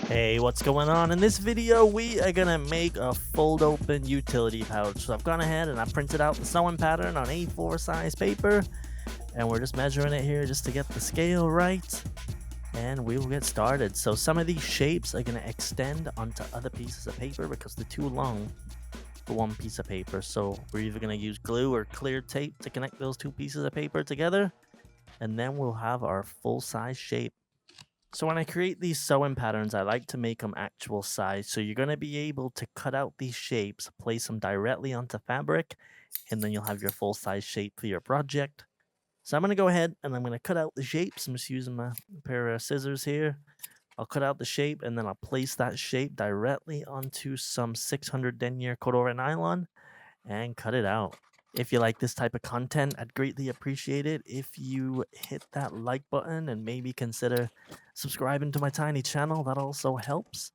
Hey, what's going on? In this video, we are gonna make a fold open utility pouch. So I've gone ahead and I printed out the sewing pattern on A4 size paper, and we're just measuring it here just to get the scale right, and we will get started. So some of these shapes are gonna extend onto other pieces of paper because they're too long for one piece of paper. So we're either gonna use glue or clear tape to connect those two pieces of paper together, and then we'll have our full size shape. So when I create these sewing patterns, I like to make them actual size. So you're going to be able to cut out these shapes, place them directly onto fabric, and then you'll have your full size shape for your project. So I'm going to go ahead and I'm going to cut out the shapes. I'm just using my pair of scissors here. I'll cut out the shape and then I'll place that shape directly onto some 600 denier Cordura nylon and cut it out. If you like this type of content, I'd greatly appreciate it if you hit that like button and maybe consider subscribing to my tiny channel. That also helps.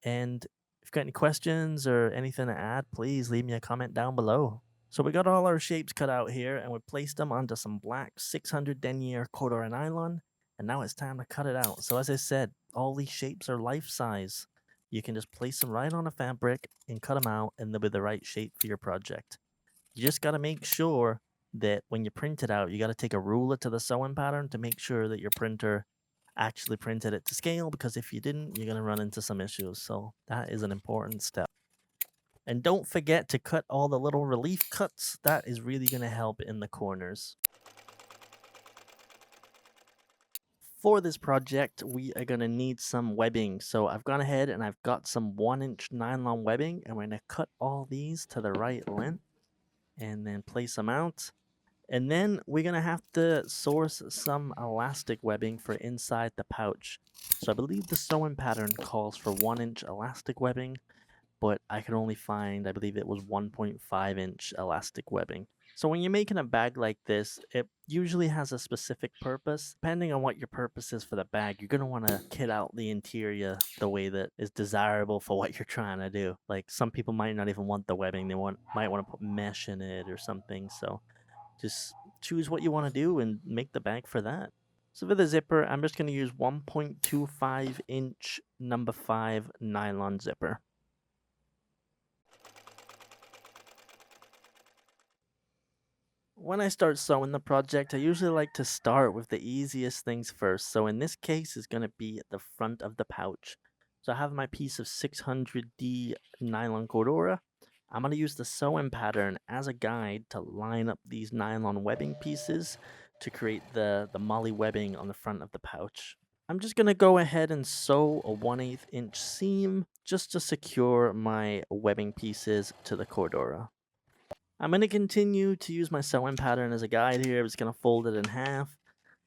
And if you've got any questions or anything to add, please leave me a comment down below. So we got all our shapes cut out here and we placed them onto some black 600 denier Cordura nylon. And now it's time to cut it out. So as I said, all these shapes are life size. You can just place them right on a fabric and cut them out, and they'll be the right shape for your project. You just got to make sure that when you print it out, you got to take a ruler to the sewing pattern to make sure that your printer actually printed it to scale, because if you didn't, you're going to run into some issues. So that is an important step. And don't forget to cut all the little relief cuts. That is really going to help in the corners. For this project, we are going to need some webbing. So I've gone ahead and I've got some 1-inch nylon webbing, and we're going to cut all these to the right length and then place them out. And then we're going to have to source some elastic webbing for inside the pouch. So I believe the sewing pattern calls for 1-inch elastic webbing, but I can only find, I believe it was 1.5-inch elastic webbing. So when you're making a bag like this, it usually has a specific purpose. Depending on what your purpose is for the bag, you're going to want to kit out the interior the way that is desirable for what you're trying to do. Like some people might not even want the webbing. They might want to put mesh in it or something. So just choose what you want to do and make the bag for that. So for the zipper, I'm just going to use 1.25-inch number 5 nylon zipper. When I start sewing the project, I usually like to start with the easiest things first. So in this case, it's going to be at the front of the pouch. So I have my piece of 600D nylon Cordura. I'm going to use the sewing pattern as a guide to line up these nylon webbing pieces to create the MOLLE webbing on the front of the pouch. I'm just going to go ahead and sew a 1/8 inch seam just to secure my webbing pieces to the Cordura. I'm going to continue to use my sewing pattern as a guide here. I'm just going to fold it in half,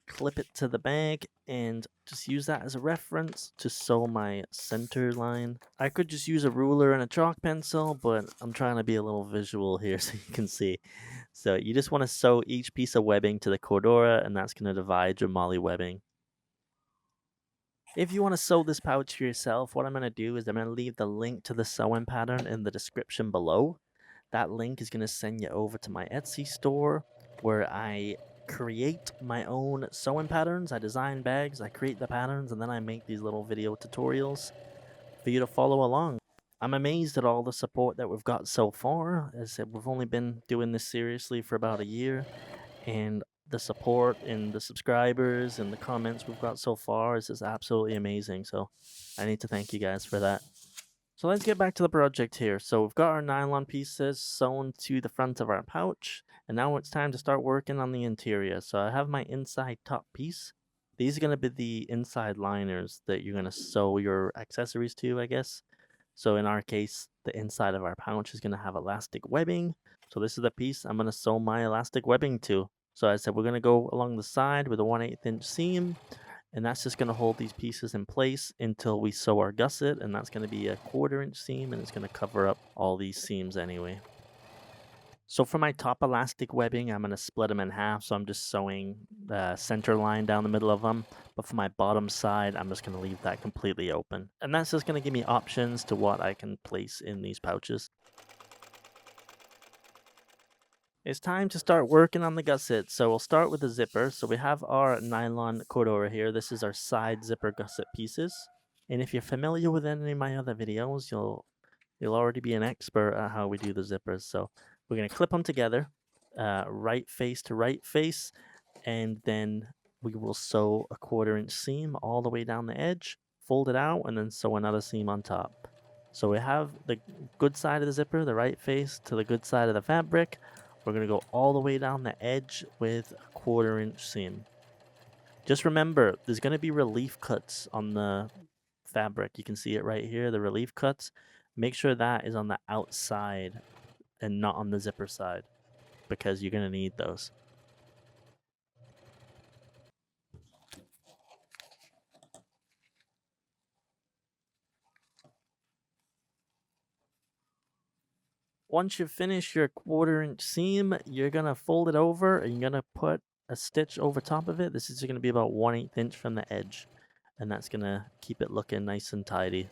clip it to the bag, and just use that as a reference to sew my center line. I could just use a ruler and a chalk pencil, but I'm trying to be a little visual here so you can see. So you just want to sew each piece of webbing to the Cordura, and that's going to divide your MOLLE webbing. If you want to sew this pouch for yourself, what I'm going to do is I'm going to leave the link to the sewing pattern in the description below. That link is going to send you over to my Etsy store where I create my own sewing patterns. I design bags, I create the patterns, and then I make these little video tutorials for you to follow along. I'm amazed at all the support that we've got so far. As I said, we've only been doing this seriously for about a year, and the support and the subscribers and the comments we've got so far is just absolutely amazing. So I need to thank you guys for that. So let's get back to the project here. So we've got our nylon pieces sewn to the front of our pouch, and now it's time to start working on the interior. So I have my inside top piece. These are going to be the inside liners that you're going to sew your accessories to, I guess. So in our case, the inside of our pouch is going to have elastic webbing. So this is the piece I'm going to sew my elastic webbing to. So I said we're going to go along the side with a 1/8 inch seam, and that's just going to hold these pieces in place until we sew our gusset, and that's going to be a 1/4 inch seam, and it's going to cover up all these seams anyway. So for my top elastic webbing, I'm going to split them in half, so I'm just sewing the center line down the middle of them. But for my bottom side, I'm just going to leave that completely open. And that's just going to give me options to what I can place in these pouches. It's time to start working on the gusset. So we'll start with the zipper. So we have our nylon Cordura here. This is our side zipper gusset pieces. And if you're familiar with any of my other videos, you'll already be an expert at how we do the zippers. So we're going to clip them together, right face to right face, and then we will sew a 1/4 inch seam all the way down the edge, fold it out, and then sew another seam on top. So we have the good side of the zipper, the right face to the good side of the fabric. We're going to go all the way down the edge with a 1/4 inch seam. Just remember, there's going to be relief cuts on the fabric. You can see it right here, the relief cuts. Make sure that is on the outside and not on the zipper side, because you're going to need those. Once you finish your 1/4 inch seam, you're going to fold it over and you're going to put a stitch over top of it. This is going to be about 1/8 inch from the edge, and that's going to keep it looking nice and tidy.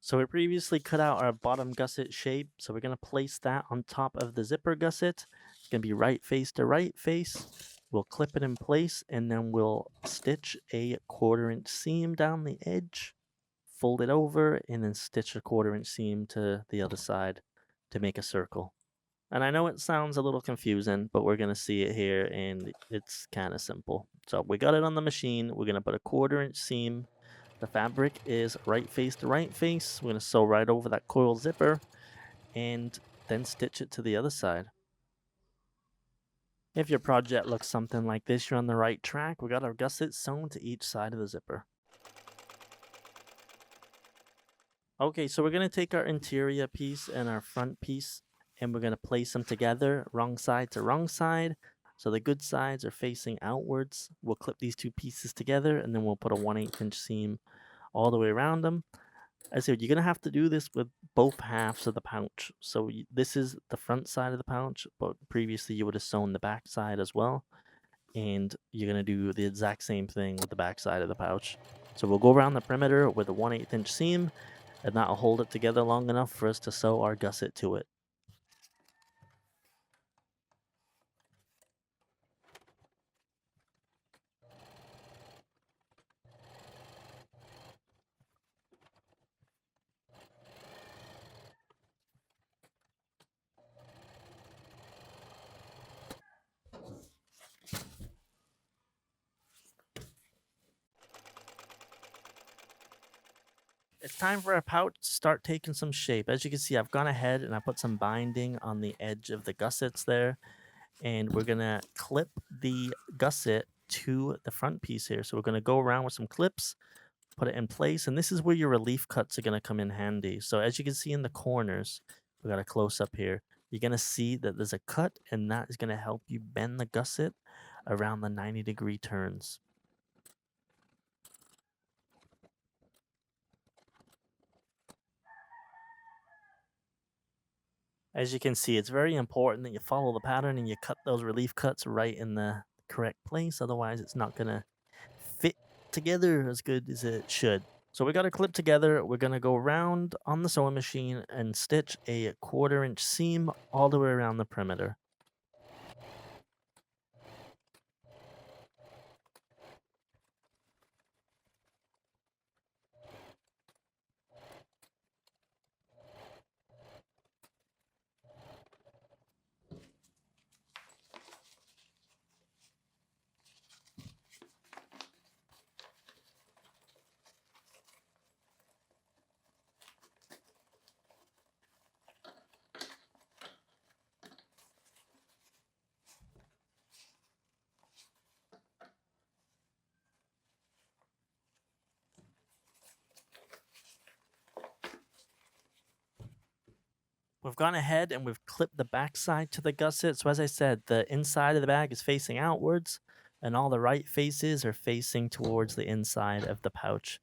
So we previously cut out our bottom gusset shape, so we're going to place that on top of the zipper gusset. It's going to be right face to right face. We'll clip it in place, and then we'll stitch a 1/4 inch seam down the edge, fold it over, and then stitch a 1/4 inch seam to the other side to make a circle. And I know it sounds a little confusing, but we're going to see it here, and it's kind of simple. So we got it on the machine. We're going to put a 1/4 inch seam. The fabric is right face to right face. We're going to sew right over that coil zipper and then stitch it to the other side. If your project looks something like this, you're on the right track. We got our gusset sewn to each side of the zipper. Okay, so we're going to take our interior piece and our front piece, and we're going to place them together, wrong side to wrong side. So the good sides are facing outwards. We'll clip these two pieces together, and then we'll put a 1/8 inch seam all the way around them. I said you're going to have to do this with both halves of the pouch. So this is the front side of the pouch, but previously you would have sewn the back side as well. And you're going to do the exact same thing with the back side of the pouch. So we'll go around the perimeter with a 1/8 inch seam, and that'll hold it together long enough for us to sew our gusset to it. It's time for our pouch to start taking some shape. As you can see, I've gone ahead and I put some binding on the edge of the gussets there, and we're gonna clip the gusset to the front piece here. So we're gonna go around with some clips, put it in place, and this is where your relief cuts are gonna come in handy. So as you can see in the corners, we got a close up here. You're gonna see that there's a cut, and that is gonna help you bend the gusset around the 90-degree turns. As you can see, it's very important that you follow the pattern and you cut those relief cuts right in the correct place. Otherwise, it's not going to fit together as good as it should. So we got to clip together. We're going to go around on the sewing machine and stitch a 1/4 inch seam all the way around the perimeter. We've gone ahead and we've clipped the backside to the gusset. So as I said, the inside of the bag is facing outwards and all the right faces are facing towards the inside of the pouch.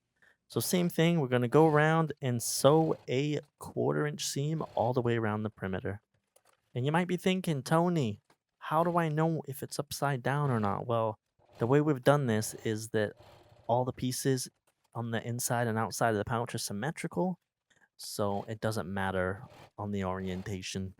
So same thing, we're going to go around and sew a 1/4 inch seam all the way around the perimeter. And you might be thinking, Tony, how do I know if it's upside down or not? Well, the way we've done this is that all the pieces on the inside and outside of the pouch are symmetrical, so it doesn't matter on the orientation.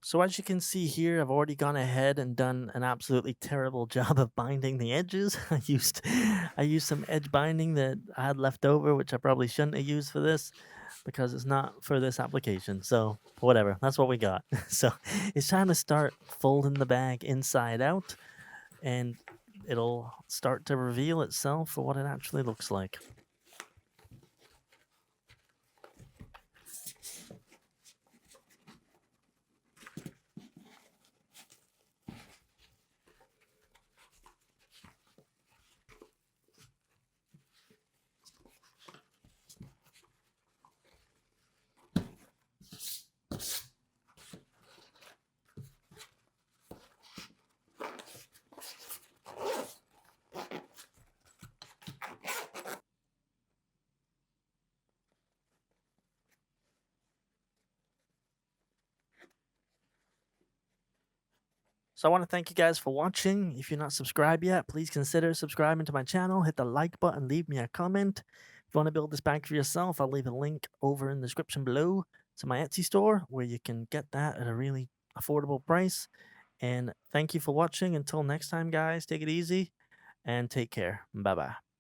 So as you can see here, I've already gone ahead and done an absolutely terrible job of binding the edges. I used some edge binding that I had left over, which I probably shouldn't have used for this because it's not for this application. So whatever, that's what we got. So it's time to start folding the bag inside out, and it'll start to reveal itself for what it actually looks like. So I want to thank you guys for watching. If you're not subscribed yet, please consider subscribing to my channel. Hit the like button, leave me a comment. If you want to build this bag for yourself, I'll leave a link over in the description below to my Etsy store where you can get that at a really affordable price. And thank you for watching. Until next time, guys, take it easy and take care. Bye bye.